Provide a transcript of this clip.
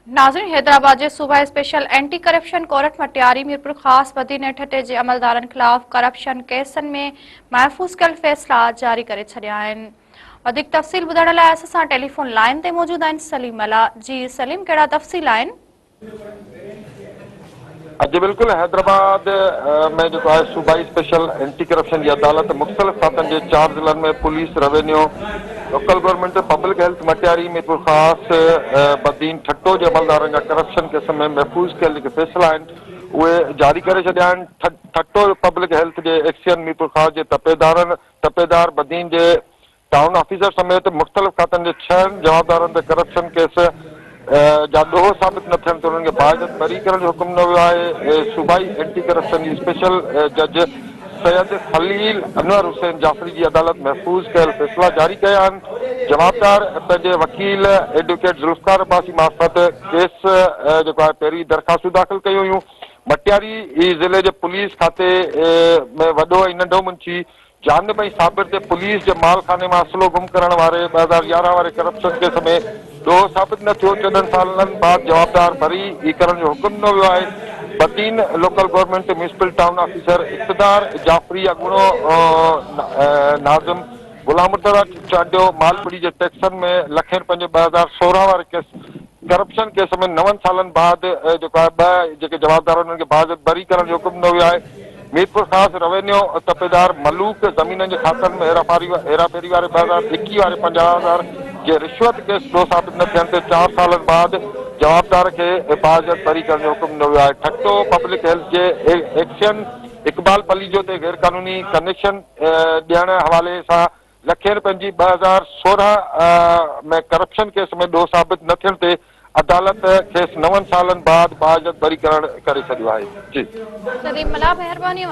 नाज़रीन, हैदराबाद के सूबा special anti corruption court Matiari Mirpur Khas बदी नेठटे जे अमलदारन खिलाफ करप्शन केसन में महफूज़ कल फैसला जारी करे छड़िया आहिनि। अधिक तफ़सील ॿुधण लाइ असां सां टेलीफोन लाइन ते मौजूद आहिनि सलीम अला। जी सलीम, कहिड़ा तफ़सील आहिनि? जी बिल्कुल, हैदराबाद में जो है सूबाई स्पेशल एंटी करप्शन की अदालत मुख्तलिफ खातन के 4 ज़िलन में police, revenue, local government, public health Matiari Mirpur Khas Badin ठट्टो जे अमलदारनि जा करप्शन केस में महफूज़ कयल जेके फ़ैसिला आहिनि उहे जारी करे छॾिया आहिनि। ठट्टो पब्लिक हेल्थ जे एक्सियन मीरपुर ख़ास जे तपेदार बदीन जे टाउन ऑफिसर समेत मुख्तलिफ खातन के 6 जवाबदारनि ते करप्शन केस जा ॾोह साबित न थियण ते उन्हनि खे बाइज्जत बरी करण जो हुकुम न वियो आहे। सूबाई एंटी करप्शन जी स्पेशल जज सैयद खलील अनवर हुसैन जाफरी की अदालत महफूज़ कयल फैसला जारी कया आहिनि। जवाबदार पंहिंजे वकील एडवोकेट ज़ुल्फ़िकार अब्बासी मार्फत केस जेको आहे पहिरीं दरख़्वास्तूं दाख़िल कयूं हुयूं। मटियारी ज़िले जे पुलिस खाते में वॾो ऐं नंढो मुंशी जानबई साबिर ते पुलिस जे मालखाने में असलो गुम करण वारे 2011 वारे करप्शन केस में ॾोह साबित न थियो। 4 सालनि बाद जवाबदार बरी करण जो हुकुम न वियो आहे। Badin local government municipal town officer Iqtidar Jafri अॻूणो नाज़िम गुलाम मुर्तज़ा चांडियो मालपुड़ी जे टैक्सन में लखें रुपयनि जे 2016 वारे केस करप्शन केस में 9 सालनि बाद जेको आहे 2 जेके जवाबदार उन्हनि खे बाइज्जत बरी करण जो हुकुम न वियो आहे। मीरपुर ख़ास रेवेन्यू तपेदार मलूक ज़मीननि जे खातनि में हेराफेरी वारे 2021 वारे 50,000 जे रिश्वत केस ॾोह साबित न थियण ते 4 सालनि बाद जवाबदार खे बाइज्जत बरी करण जो हुकुम न वियो आहे। ठट्टो पब्लिक हेल्थ जे एक्शन इक़बाल पलीजो ते गैर कानूनी कनेक्शन ॾियण हवाले सां लखें रुपयनि जी 2016 में करप्शन केस में ॾोह साबित न थियण ते अदालत खेसि 9 सालनि बाद बाइज्जत बरी करण करे छॾियो आहे। जी सलीम अला, महिरबानी।